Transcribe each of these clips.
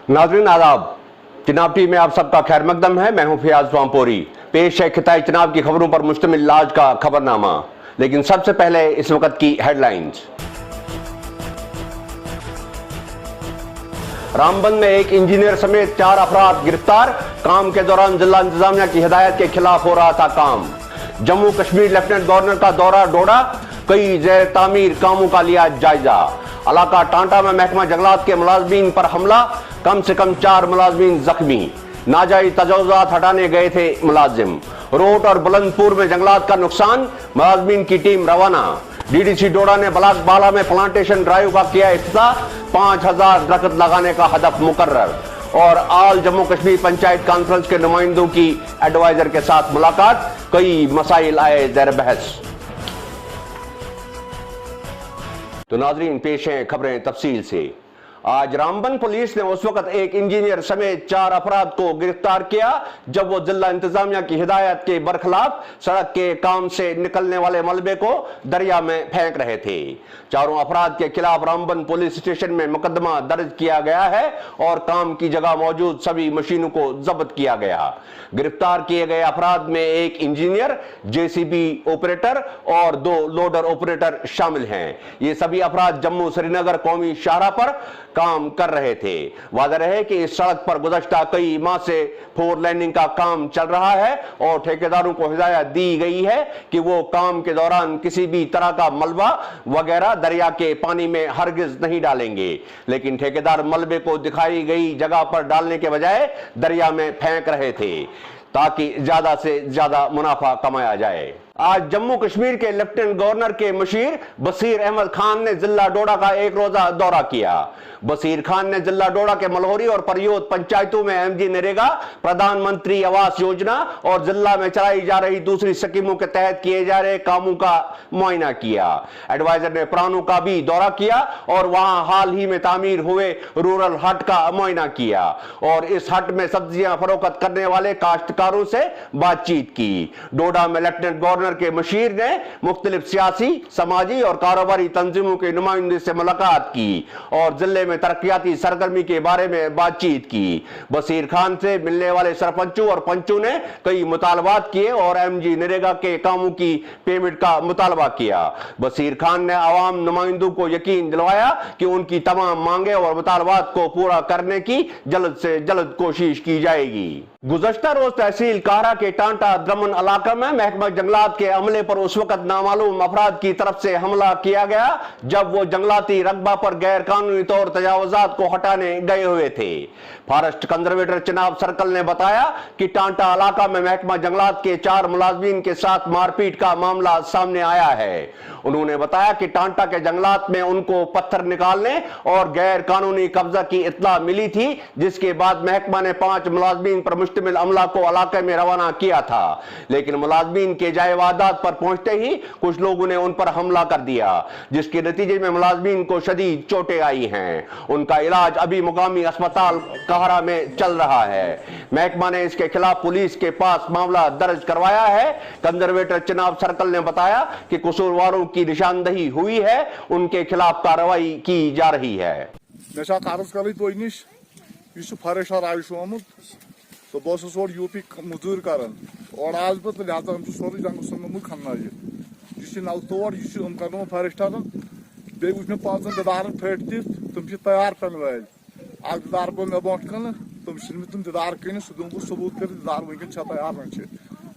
नाज़रीन आदाब, चनाब टीवी में आप सबका खैर मकदम है। मैं हूं फयाज स्वामपोरी। पेश है खिताई चनाब की खबरों पर मुश्तमिल आज का खबरनामा। लेकिन सबसे पहले इस वक्त की हेडलाइंस। रामबन में एक इंजीनियर समेत 4 अफराद गिरफ्तार। काम के दौरान जिला इंतजामिया की हिदायत के खिलाफ हो रहा था काम। जम्मू कश्मीर लेफ्टिनेंट गवर्नर का दौरा डोडा, कई ज़ेर तामीर कामों का लिया जायजा। इलाका टांटा में महकमा जंगलात के मुलाजमीन पर हमला, कम से कम 4 मुलाजमीन जख्मी। नाजायज तजावुज़ात हटाने गए थे मुलाजिम। रोट और बुलंदपुर में जंगलात का नुकसान, मुलाजमीन की टीम रवाना। डीडीसी डोडा ने ब्लॉक बाला में प्लांटेशन ड्राइव का किया इफ्तिताह, 5000 दरख्त लगाने का हदफ मुकर्रर। और आल जम्मू कश्मीर पंचायत कॉन्फ्रेंस के नुमाइंदों की एडवाइजर के साथ मुलाकात, कई मसाइल आए ज़ेर बहस। तो नाजरीन, पेश हैं खबरें तफसील से। आज रामबन पुलिस ने उस वक्त एक इंजीनियर समेत 4 अफराद को गिरफ्तार किया जब वो जिला इंतजामिया की हिदायत के बरखिलाफ सड़क के काम से निकलने वाले मलबे को दरिया में फेंक रहे थे। चारों अफराद के खिलाफ रामबन पुलिस स्टेशन में मुकदमा दर्ज किया गया है और काम की जगह मौजूद सभी मशीनों को जब्त किया गया। गिरफ्तार किए गए अफराद में एक इंजीनियर, जेसीबी ऑपरेटर और 2 लोडर ऑपरेटर शामिल हैं। ये सभी अफराद जम्मू श्रीनगर कौमी शाहराह पर काम कर रहे थे। वाज़ेह है कि इस सड़क पर गुज़श्ता कई माह से 4 लेनिंग का काम चल रहा है और ठेकेदारों को हिदायत दी गई है कि वो काम के दौरान किसी भी तरह का मलबा वगैरह दरिया के पानी में हरगिज नहीं डालेंगे। लेकिन ठेकेदार मलबे को दिखाई गई जगह पर डालने के बजाय दरिया में फेंक रहे थे ताकि ज्यादा से ज्यादा मुनाफा कमाया जाए। आज जम्मू कश्मीर के लेफ्टिनेंट गवर्नर के मुशीर बसीर अहमद खान ने जिला डोडा का एक रोजा दौरा किया। बसीर खान ने जिला डोडा के मलहोरी और परियोत पंचायतों में एमजी नरेगा, प्रधानमंत्री आवास योजना और जिला में चलाई जा रही दूसरी स्कीमों के तहत किए जा रहे कामों का मुआयना किया। एडवाइजर ने प्राणों का भी दौरा किया और वहां हाल ही में तामीर हुए रूरल हट का मुआयना किया और इस हट में सब्जियां फरोख्त करने वाले काश्तकारों से बातचीत की। डोडा में लेफ्टिनेंट गवर्नर के मुशीर ने मुख्तलिफ सियासी, समाजी और कारोबारी तंजीमों के नुमाइंदे से मुलाकात की और जिले में तरक्याती सरगर्मी के बारे में बातचीत की। बसीर खान से मिलने वाले सरपंचों और पंचों ने कई मुतालबात किए और एमजी नरेगा के कामों की पेमेंट का मुतालबा किया। बसीर खान ने आवाम नुमाइंदों को यकीन दिलवाया कि उनकी तमाम मांगे और मुतालबात को पूरा करने की जल्द से जल्द कोशिश की जाएगी। गुज़श्ता रोज तहसील काहरा के टांटा द्रमन इलाका में महकमा जंगलात के अमले पर उस वक्त नामालूम अफराद की तरफ से हमला किया गया जब वो जंगलाती रकबा पर गैर कानूनी तौर तजावुज़ात को हटाने गए हुए थे। फॉरेस्ट कंजर्वेटर चिनाब सर्कल ने बताया कि टांटा इलाका में महकमा जंगलात के 4 मुलाजमीन के साथ मारपीट का मामला सामने आया है। उन्होंने बताया कि टांटा के जंगलात में उनको पत्थर निकालने और गैर कानूनी कब्जा की इत्तला मिली थी, जिसके बाद महकमा ने 5 मुलाजमीन पर मुश्तमिल अमला को इलाके में रवाना किया था। लेकिन मुलाजमीन के जाए वारदात पर पहुंचते ही कुछ लोगों ने उन पर हमला कर दिया, जिसके नतीजे में मुलाजमीन को शदीद चोटें आई हैं। उनका इलाज अभी मुकामी अस्पताल काहरा में चल रहा है। महकमा ने इसके खिलाफ पुलिस के पास मामला दर्ज करवाया है। कंजर्वेटर चिनाब सर्कल ने बताया कि कसूरवारों की निशानदही हुई है, उनके खिलाफ कार्रवाई की जा रही है। तो बस और यूपी मजूर कर और आज पे लिहाजा हम सोरी जंग सुन खन्ना ये नव तोड़ ये कर फॉरेस्टर बे वो 5 दिदार फट तुम तैयार पेन वाल अख दिदार पे मे ब्रोट कन तुम दिदार कन सह सबूत कर दिदार वनकन तैयार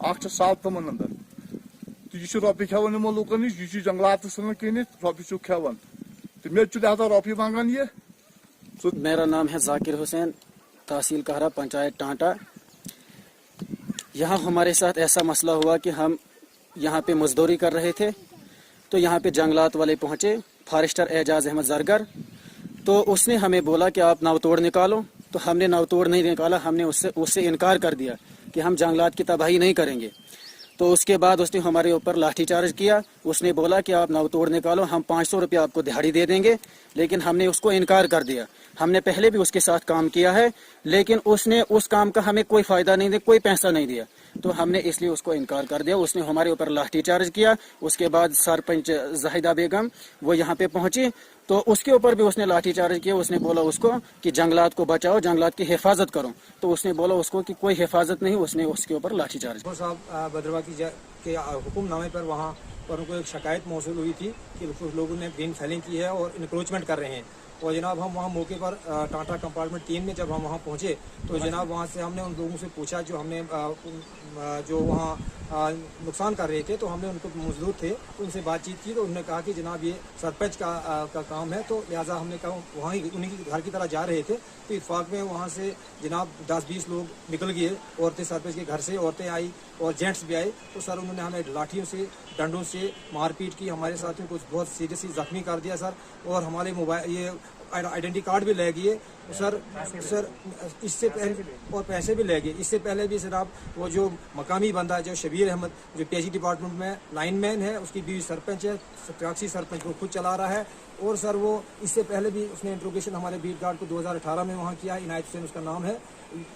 अख साल तमन अंदर तो यह रोपये खेवान यमो लूकन नश यह जंगलात सन कन रोपये खेवान तो मे लिहाजा रोपये मांगान ये। मेरा नाम है जाकिर हुसैन, तहसील काहरा, पंचायत टांटा। यहाँ हमारे साथ ऐसा मसला हुआ कि हम यहाँ पे मजदूरी कर रहे थे तो यहाँ पे जंगलात वाले पहुँचे, फॉरेस्टर एजाज अहमद जरगर। तो उसने हमें बोला कि आप नवतोड़ निकालो, तो हमने नवतोड़ नहीं निकाला। हमने उससे इनकार कर दिया कि हम जंगलात की तबाही नहीं करेंगे। तो उसके बाद उसने हमारे ऊपर लाठीचार्ज किया। उसने बोला कि आप नवतोड़ निकालो, हम 500 रुपये आपको दिहाड़ी दे देंगे। लेकिन हमने उसको इनकार कर दिया। हमने पहले भी उसके साथ काम किया है, लेकिन उसने उस काम का हमें कोई फायदा नहीं दिया, कोई पैसा नहीं दिया। तो हमने इसलिए उसको इनकार कर दिया। उसने हमारे ऊपर लाठीचार्ज किया। उसके बाद सरपंच जाहिदा बेगम वो यहाँ पे पहुंची तो उसके ऊपर भी उसने लाठीचार्ज किया। उसने बोला उसको कि जंगलात को बचाओ, जंगलात की हिफाजत करो, तो उसने बोला उसको कि कोई हिफाजत नहीं, उसने उसके ऊपर लाठीचार्ज किया। साहब भद्रवा के हुक्मनामे पर वहाँ पर उनको एक शिकायत मौसूल हुई थी कि कुछ लोगों ने ग्रीन फैलिंग की है और इंक्रोचमेंट कर रहे हैं। और जनाब हम वहाँ मौके पर टाटा कंपार्टमेंट 3 में जब हम वहाँ पहुँचे तो जनाब वहाँ से हमने उन लोगों से पूछा जो हमने जो वहाँ नुकसान कर रहे थे, तो हमने उनको मजदूर थे उनसे बातचीत की तो उन्होंने कहा कि जनाब ये सरपंच का काम है, तो लिहाजा हमने कहा वहाँ ही उन्हीं के घर की तरह जा रहे थे तो इत्फाक में वहाँ से जनाब 10-20 लोग निकल गए, औरतें सरपंच के घर से औरतें आई और जेंट्स भी आए। तो सर उन्होंने हमें लाठियों से डंडों से मारपीट की, हमारे साथियों को बहुत सीरियसली जख्मी कर दिया सर, और हमारे मोबाइल ये आइडेंटिटी कार्ड भी ले गए सर इससे पहले, और पैसे भी ले गए। इससे पहले भी सर आप वो जो मकामी बंदा जो शबीर अहमद जो पीएचई डिपार्टमेंट में लाइन मैन है, उसकी बीवी सरपंच है, प्रैक्सी सरपंच को खुद चला रहा है, और सर वो इससे पहले भी उसने इंट्रोगेशन हमारे बीट गार्ड को 2018 में वहाँ किया, इनायत हुसैन उसका नाम है,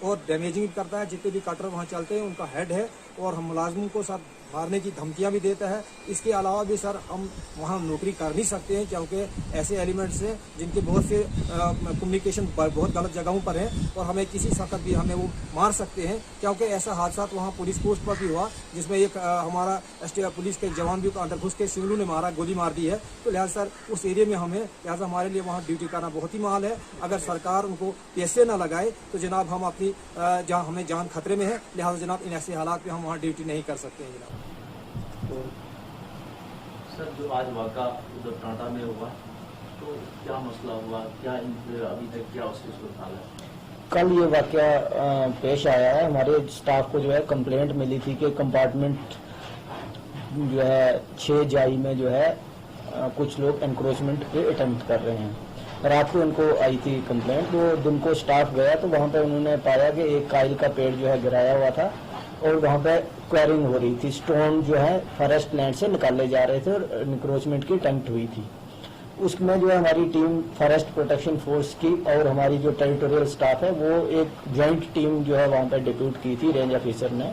और डैमेजिंग करता है, जितने भी कटर वहाँ चलते हैं उनका हेड है, और हम मुलाजमों को सर मारने की धमकियां भी देता है। इसके अलावा भी सर हम वहाँ नौकरी कर नहीं सकते हैं क्योंकि ऐसे एलिमेंट्स हैं जिनके बहुत से कम्युनिकेशन बहुत गलत जगहों पर हैं, और हमें किसी वक्त भी हमें वो मार सकते हैं, क्योंकि ऐसा हादसा वहाँ पुलिस पोस्ट पर भी हुआ जिसमें एक हमारा पुलिस के जवान भी अंदर घुस के सिविलों ने मारा, गोली मार दी है। तो लिहाजा सर उस एरिया में हमें लिहाजा हमारे लिए वहाँ ड्यूटी करना बहुत ही महल है। अगर सरकार उनको पैसे न लगाए तो जनाब हम अपनी जहाँ हमें जान खतरे में है, लिहाजा जनाब इन ऐसे हालात में हम वहाँ ड्यूटी नहीं कर सकते हैं जनाब। तो सर जो आज वाक़ा उधर टाटा में हुआ तो क्या मसला हुआ, क्या अभी तक क्या उसकी सूरत हाल है? कल ये वाक़या पेश आया है। हमारे स्टाफ को जो है कंप्लेंट मिली थी कि कंपार्टमेंट जो है 6 जाई में जो है कुछ लोग एनक्रोचमेंट के अटेम्प्ट कर रहे हैं। रात को उनको आई थी कंप्लेंट, तो दिन को स्टाफ गया तो वहाँ पे उन्होंने पाया कि एक काइल का पेड़ जो है गिराया हुआ था और वहाँ पे क्वेरिंग हो रही थी, स्टोन जो है फॉरेस्ट लैंड से निकाले जा रहे थे और इंक्रोचमेंट की अटेम्प्ट हुई थी। उसमें जो है हमारी टीम फॉरेस्ट प्रोटेक्शन फोर्स की और हमारी जो टेरिटोरियल स्टाफ है वो एक जॉइंट टीम जो है वहाँ पे डिप्यूट की थी रेंज ऑफिसर ने।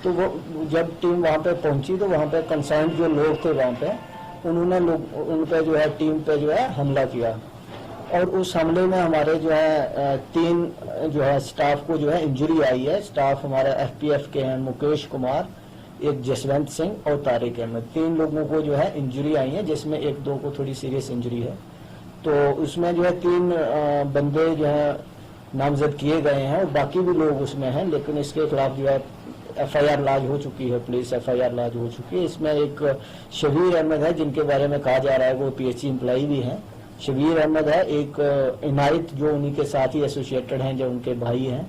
तो वो जब टीम वहाँ पे पहुंची तो वहाँ पे कंसर्न जो लोग थे वहाँ पे उन्होंने उन पे जो है टीम पे जो है हमला किया, और उस हमले में हमारे जो है 3 जो है स्टाफ को जो है इंजरी आई है। स्टाफ हमारा एफपीएफ के हैं मुकेश कुमार, एक जसवंत सिंह और तारिक अहमद, 3 लोगों को जो है इंजरी आई है, जिसमें 1-2 को थोड़ी सीरियस इंजरी है। तो उसमें जो है 3 बंदे जो है नामजद किए गए हैं और बाकी भी लोग उसमें हैं, लेकिन इसके खिलाफ जो है एफआईआर लॉन्च हो चुकी है, पुलिस एफआईआर लॉन्च हो चुकी है। इसमें एक शबीर अहमद है जिनके बारे में कहा जा रहा है वो पीएचई एम्प्लॉई भी हैं। शबीर अहमद है, एक इनायत जो उन्हीं के साथ ही एसोसिएटेड हैं, जो उनके भाई हैं,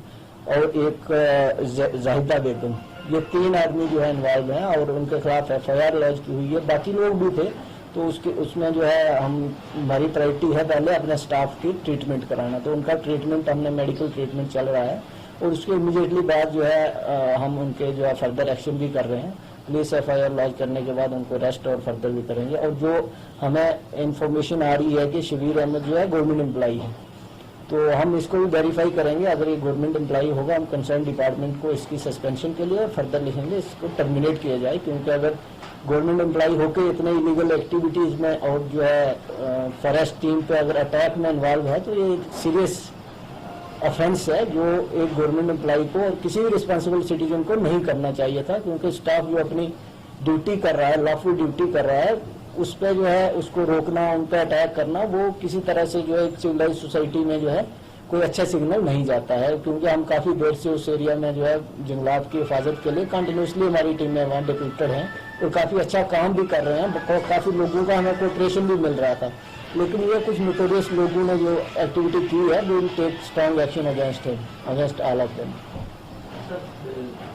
और एक जाहिदा बेगम, ये 3 आदमी जो है इन्वॉल्व हैं और उनके खिलाफ एफआईआर लॉन्च की हुई है। बाकी लोग भी थे, तो उसमें जो है हमारी प्रायोरिटी है पहले अपने स्टाफ की ट्रीटमेंट कराना, तो उनका ट्रीटमेंट हमने मेडिकल ट्रीटमेंट चल रहा है और उसके इमीडिएटली बाद जो है हम उनके जो है फर्दर एक्शन भी कर रहे हैं। पुलिस एफआईआर लॉन्च करने के बाद उनको अरेस्ट और फर्दर भी करेंगे। और जो हमें इंफॉर्मेशन आ रही है कि शबीर अहमद जो है गवर्नमेंट एम्प्लॉई है, तो हम इसको भी वेरीफाई करेंगे। अगर ये गवर्नमेंट एम्प्लॉई होगा हम कंसर्न डिपार्टमेंट को इसकी सस्पेंशन के लिए फर्दर लिखेंगे, इसको टर्मिनेट किया जाए, क्योंकि अगर गवर्नमेंट एम्प्लॉई होकर इतने इलीगल एक्टिविटीज़ में और जो है फॉरेस्ट टीम पे अगर अटैक में इन्वॉल्व है तो ये सीरियस ऑफेंस है जो एक गवर्नमेंट एम्प्लॉई को और किसी भी रिस्पॉन्सिबल सिटीजन को नहीं करना चाहिए था, क्योंकि स्टाफ जो अपनी ड्यूटी कर रहा है, लॉफुल ड्यूटी कर रहा है, उस पर जो है उसको रोकना, उन पर अटैक करना, वो किसी तरह से जो है एक सिविलाइज सोसाइटी में जो है कोई अच्छा सिग्नल नहीं जाता है। क्योंकि हम काफ़ी देर से उस एरिया में जो है जंगलात की हिफाजत के लिए कंटिन्यूसली हमारी टीमें वहाँ डिप्यूटेड हैं और काफ़ी अच्छा काम भी कर रहे हैं और काफ़ी लोगों का हमें कोऑपरेशन भी मिल रहा था। लेकिन ये कुछ नोटोरियस लोगों ने जो एक्टिविटी की है वो take strong action against all of them. Sir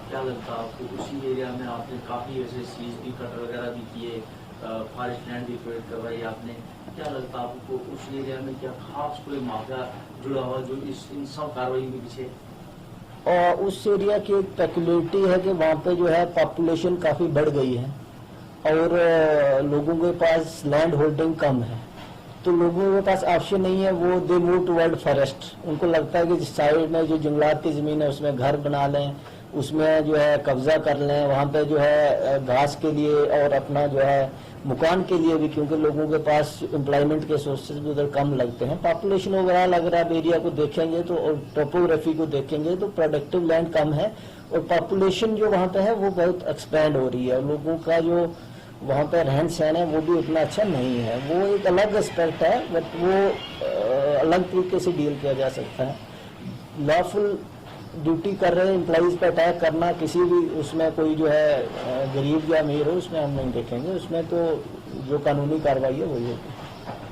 क्या लगता है आपको, उसी एरिया में आपने काफ़ी ऐसे सीज भी कटर वगैरह भी किए, फॉरेस्ट लैंड भी क्रिएट करवाई आपने, क्या लगता है आपको उस एरिया में क्या खास कोई माफिया जुड़ा हुआ जो इन सब कार्रवाई के पीछे? और उस एरिया की एक पेक्युलरिटी है कि वहाँ पे जो है पॉपुलेशन काफ़ी बढ़ गई है और लोगों के पास लैंड होल्डिंग कम है, तो लोगों के पास ऑप्शन नहीं है, वो दे मूव टुवर्ड फॉरेस्ट। उनको लगता है कि जिस साइड में जो जंगलात की ज़मीन है उसमें घर बना लें, उसमें जो है कब्जा कर लें, वहाँ पे जो है घास के लिए और अपना जो है मकान के लिए भी, क्योंकि लोगों के पास एम्प्लॉयमेंट के सोर्सेज भी उधर कम लगते हैं। पॉपुलेशन ओवरऑल अगर आप एरिया को देखेंगे तो और टोपोग्राफी को देखेंगे तो प्रोडक्टिव लैंड कम है और पॉपुलेशन जो वहाँ पे है वो बहुत एक्सपैंड हो रही है। लोगों का जो वहाँ पे रहन सहन है वो भी उतना अच्छा नहीं है। वो एक अलग एस्पेक्ट है, बट वो अलग तरीके से डील किया जा सकता है। लॉफुल ड्यूटी कर रहे एम्प्लॉइज पर अटैक करना, किसी भी उसमें कोई जो है गरीब या अमीर हो, उसमें हम नहीं देखेंगे। उसमें तो जो कानूनी कार्रवाई है वही होगी।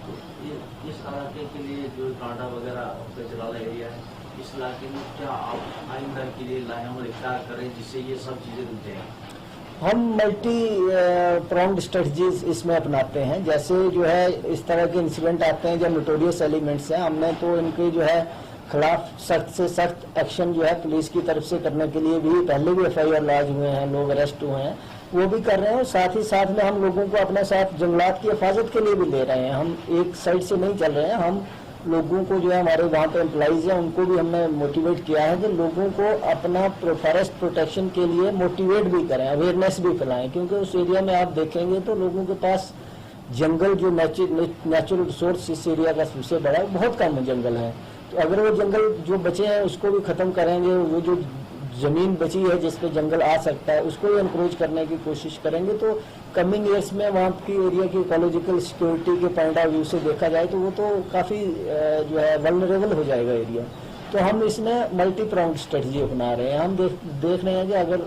तो इस इलाके के लिए जो टाटा वगैरह कचराला एरिया है, इस इलाके में क्या आप आइंदा के लिए लाएं और इख्तियार करें जिससे ये सब चीज़ें रुक जाएं? हम मल्टी प्रॉन्ग्ड स्ट्रेटजीज इसमें अपनाते हैं। जैसे जो है इस तरह के इंसिडेंट आते हैं जो नोटोरियस एलिमेंट्स हैं, हमने तो इनके जो है खिलाफ सख्त से सख्त एक्शन जो है पुलिस की तरफ से करने के लिए भी पहले भी FIR लॉन्च हुए हैं, लोग अरेस्ट हुए हैं, वो भी कर रहे हैं। और साथ ही साथ में हम लोगों को अपने साथ जंगलात की हिफाजत के लिए भी ले रहे हैं। हम एक साइड से नहीं चल रहे हैं, हम लोगों को जो है हमारे वहाँ पे एम्प्लॉइज हैं उनको भी हमने मोटिवेट किया है कि लोगों को अपना फॉरेस्ट प्रोटेक्शन के लिए मोटिवेट भी करें, अवेयरनेस भी फैलाएं। क्योंकि उस एरिया में आप देखेंगे तो लोगों के पास जंगल जो नेचुरल रिसोर्स इस एरिया का सबसे बड़ा बहुत कम जंगल है। तो अगर वो जंगल जो बचे हैं उसको भी खत्म करेंगे, वो जो जमीन बची है जिस पे जंगल आ सकता है उसको भी एनक्रोच करने की कोशिश करेंगे, तो कमिंग ईयर्स में वहाँ की एरिया की इकोलॉजिकल सिक्योरिटी के पॉइंट ऑफ व्यू से देखा जाए तो वो तो काफ़ी जो है वल्नरेबल हो जाएगा एरिया। तो हम इसमें मल्टी प्रॉन्ग्ड स्ट्रेटजी अपना रहे हैं। हम देख रहे हैं कि अगर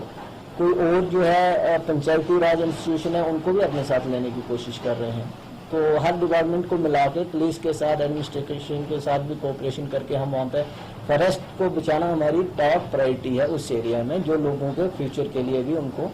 कोई और जो है पंचायती राज इंस्टीट्यूशन है उनको भी अपने साथ लेने की कोशिश कर रहे हैं। तो हर डिपार्टमेंट को मिला के पुलिस के साथ एडमिनिस्ट्रेशन के साथ भी कोऑपरेशन करके हम वहाँ पे फॉरेस्ट को बचाना हमारी टॉप प्रायोरिटी है उस एरिया में, जो लोगों के फ्यूचर के लिए भी उनको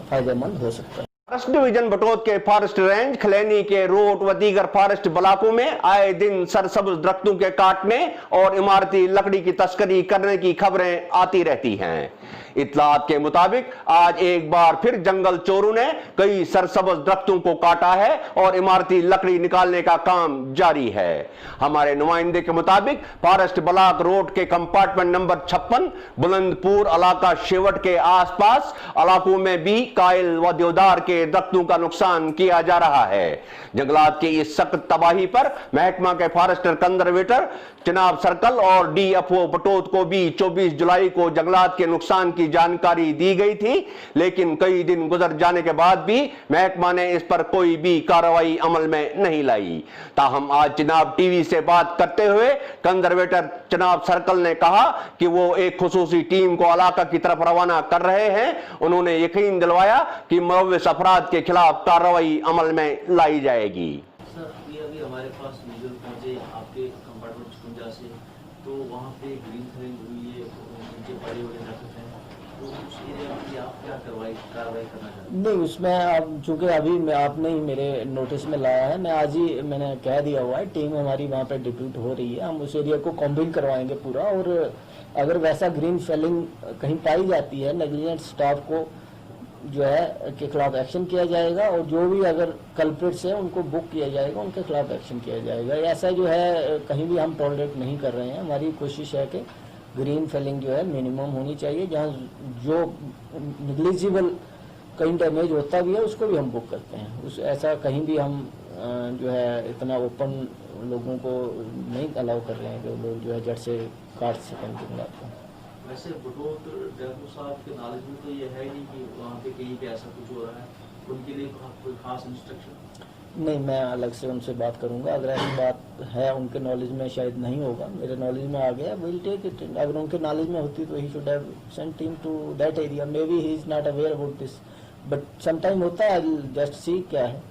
फायदेमंद हो सकता है। फॉरेस्ट डिवीजन बटोत के फॉरेस्ट रेंज, खलैनी के रोड व दीगर फॉरेस्ट ब्लॉकों में आए दिन सरसब्ज दरख्तों के काटने और इमारती लकड़ी की तस्करी करने की खबरें आती रहती हैं। इत्तलात के मुताबिक आज एक बार फिर जंगल चोरों ने कई सरसब्ज दरख्तों को काटा है और इमारती लकड़ी निकालने का काम जारी है। हमारे नुमाइंदे के मुताबिक फॉरेस्ट ब्लॉक रोड के कंपार्टमेंट नंबर 56, बुलंदपुर इलाका शेवट के आसपास इलाकों में भी कायल व देवदार के दरख्तों का नुकसान किया जा रहा है। जंगलात की इस सख्त तबाही पर महकमा के फॉरेस्टर कंजर्वेटर चिनाब सर्कल और DFO बटोत को भी 24 जुलाई को जंगलात के नुकसान की जानकारी दी गई थी, लेकिन कई दिन गुजर जाने के बाद भी महकमा ने इस पर कोई भी कार्रवाई अमल में नहीं लाई। ताहम आज चिनाब टीवी से बात करते हुए कंजर्वेटर चिनाब सर्कल ने कहा कि वो एक खुसूसी टीम को इलाका की तरफ रवाना कर रहे हैं। उन्होंने यकीन दिलवाया कि मुलव्विस अफराद के खिलाफ कार्रवाई अमल में लाई जाएगी। सर, ये अभी हमारे पास विजुअल पहुंचे आपके कंपार्टमेंट छुंजा से, तो वहाँ पे ग्रीन थ्रेन हुई है, नीचे बड़े बड़े दरख्त हैं, तो उस एरिया में आप क्या कार्रवाई करना चाहते हैं? नहीं, उसमें अब चूंकि अभी आपने ही मेरे नोटिस में लाया है, मैं आज ही मैंने कह दिया हुआ है, टीम हमारी वहाँ पे डिप्यूट हो रही है, हम उस एरिया को कॉम्बिंग करवाएंगे पूरा। और अगर वैसा ग्रीन फेलिंग कहीं पाई जाती है, नेग्लिजेंट स्टाफ को जो है के खिलाफ एक्शन किया जाएगा और जो भी अगर कल्प्रिट्स हैं उनको बुक किया जाएगा, उनके खिलाफ एक्शन किया जाएगा। ऐसा जो है कहीं भी हम टॉलरेट नहीं कर रहे हैं। हमारी कोशिश है कि ग्रीन फेलिंग जो है मिनिमम होनी चाहिए। जहाँ जो निग्लिजिबल कहीं डैमेज होता भी है उसको भी हम बुक करते हैं। उस ऐसा कहीं भी हम जो है इतना ओपन लोगों को नहीं अलाउ कर रहे हैं कि लोग जो है जड़ से काट सकें जंगलात को। वैसे बटोत डीएफओ साहब के नॉलेज में तो ये है नहीं कि वहाँ पे कहीं पे ऐसा कुछ हो रहा है, उनके लिए कोई खास इंस्ट्रक्शन? नहीं, मैं अलग से उनसे बात करूंगा। अगर ऐसी बात है उनके नॉलेज में, शायद नहीं होगा, मेरे नॉलेज में आ गया, विल टेक इट। अगर उनके नॉलेज में होती तो he should have sent team to that area. Maybe he is not aware about this, but sometime होता है। आई विल जस्ट सी क्या है।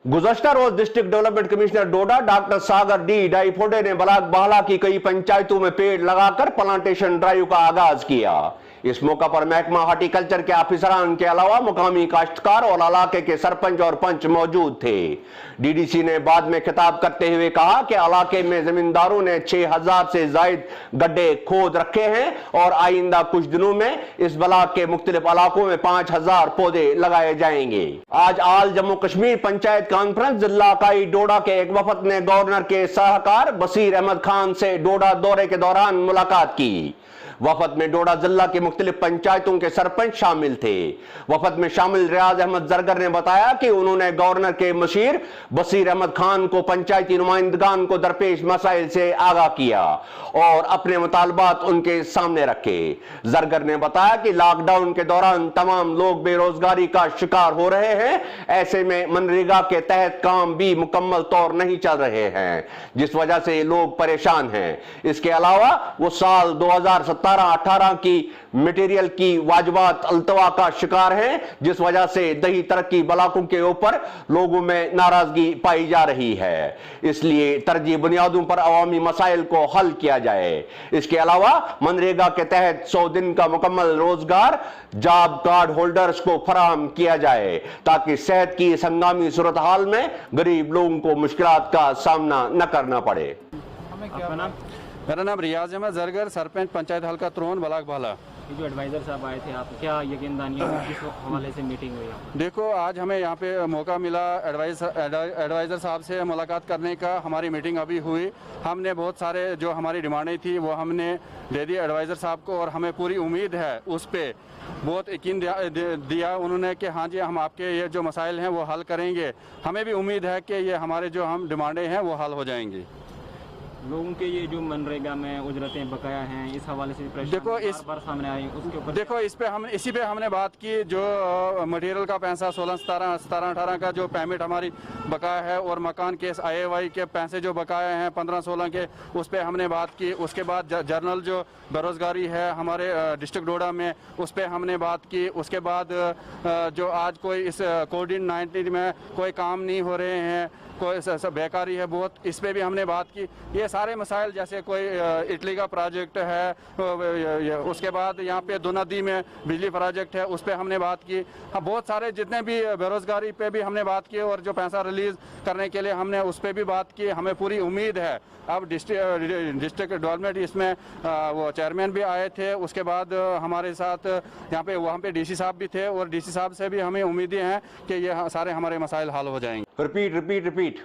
गुज़श्ता रोज district development commissioner Doda doctor Sagar D Doiphode ने ब्लॉक बाहला की कई पंचायतों में पेड़ लगाकर प्लांटेशन ड्राइव का आगाज किया। इस मौका पर महकमा हार्टिकल्चर के ऑफिसरान के अलावा मुकामी काश्तकार और इलाके के सरपंच और पंच मौजूद थे। डीडीसी ने बाद में खिताब करते हुए कहा कि इलाके में जमींदारों ने 6000 से जायद गड्ढे खोद रखे हैं और आइंदा कुछ दिनों में इस ब्लॉक के मुख्तलिफ इलाकों में 5000 पौधे लगाए जाएंगे। आज आल जम्मू कश्मीर पंचायत कॉन्फ्रेंस जिला इकाई डोडा के एक वफद ने गवर्नर के सलाहकार बशीर अहमद खान से डोडा दौरे के दौरान मुलाकात की। वफद में डोडा जिला के मुख्तलिफ पंचायतों के सरपंच शामिल थे। वफद में शामिल रियाज अहमद जरगर ने बताया कि उन्होंने गवर्नर के मशीर बसीर अहमद खान को पंचायती नुमाइंदगान को दरपेश मसाइल से आगाह किया और अपने मुतालबात उनके सामने रखे। जरगर ने बताया कि लॉकडाउन के दौरान तमाम लोग बेरोजगारी का शिकार हो रहे हैं, ऐसे में मनरेगा के तहत काम भी मुकम्मल तौर नहीं चल रहे हैं, जिस वजह से लोग परेशान हैं। इसके अलावा वो साल 2017-18 की मटेरियल की वाजबात अल्तवा का शिकार हैं, जिस वजह से दही तरक्की ब्लॉकों के ऊपर लोगों में नाराजगी पाई जा रही है। इसलिए तरजीह बुनियादों पर अवामी मसाइल को हल किया जाए। इसके अलावा मनरेगा के तहत 100 दिन का मुकम्मल रोजगार जॉब कार्ड होल्डर्स को फराहम किया जाए, ताकि सेहत की इस हंगामी सूरत हाल में गरीब लोगों को मुश्किलात का सामना न करना पड़े। मेरा नाम रियाज अहमद जरगर, सरपंच पंचायत हल्का त्रोन ब्लॉक भाला। जो एडवाइज़र साहब आए थे, आप क्या यकीनदानियाँ किस हवाले से मीटिंग हुई? देखो, आज हमें यहाँ पे मौका मिला एडवाइज़र साहब से मुलाकात करने का। हमारी मीटिंग अभी हुई। हमने बहुत सारे जो हमारी डिमांडें थी वो हमने दे दी एडवाइज़र साहब को, और हमें पूरी उम्मीद है उस पर बहुत यकीन दिया उन्होंने कि हाँ जी, हम आपके ये जो मसाइल हैं वो हल करेंगे। हमें भी उम्मीद है कि ये हमारे जो हम डिमांडें हैं वो हल हो जाएंगी। लोगों के ये जो मनरेगा में उजरतें बकाया हैं, इस हवाले से देखो इस बार सामने आई, उसके ऊपर देखो इसी पे हमने बात की। जो मटेरियल का पैसा 16-17-18 का जो पेमेंट हमारी बकाया है, और मकान केस IAY के पैसे जो बकाया हैं 15-16 के, उस पे हमने बात की। उसके बाद जर्नल जो बेरोजगारी है हमारे डिस्ट्रिक्ट डोडा में, उस पे हमने बात की। उसके बाद जो आज कोई इस कोविड-19 में कोई काम नहीं हो रहे हैं, कोई बेकारी है बहुत, इस पे भी हमने बात की। ये सारे मसाइल, जैसे कोई इटली का प्रोजेक्ट है, उसके बाद यहाँ पे दो नदी में बिजली प्रोजेक्ट है, उस पे हमने बात की। हाँ, बहुत सारे जितने भी बेरोजगारी पे भी हमने बात की, और जो पैसा रिलीज करने के लिए हमने उस पे भी बात की। हमें पूरी उम्मीद है। अब डिस्ट्रिक्ट डेवलपमेंट इसमें वो चेयरमैन भी आए थे, उसके बाद हमारे साथ यहाँ पे वहाँ पे DC साहब भी थे, और DC साहब से भी हमें उम्मीदें हैं कि ये सारे हमारे मसाइल हल हो जाएंगे। रिपीट।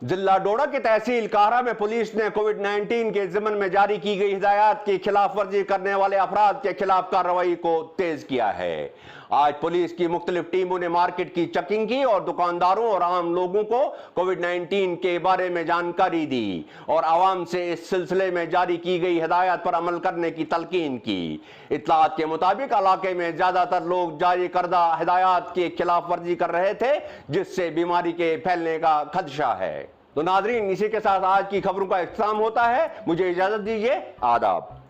जिला डोडा की तहसील काहरा में पुलिस ने कोविड-19 के ज़िमन में जारी की गई हिदायत की खिलाफ वर्जी करने वाले अफराद के खिलाफ कार्रवाई को तेज किया है। आज पुलिस की मुख्तलिफ टीमों ने मार्केट की चेकिंग की और दुकानदारों और आम लोगों को कोविड-19 के बारे में जानकारी दी, और आवाम से इस सिलसिले में जारी की गई हिदायत पर अमल करने की तलकीन की। इत्तलात के मुताबिक इलाके में ज्यादातर लोग जारी करदा हिदायत की खिलाफ वर्जी कर रहे थे, जिससे बीमारी के फैलने का खदशा है। तो नाजरीन, इसी के साथ आज की खबरों का इख्तिताम होता है। मुझे इजाजत दीजिए। आदाब।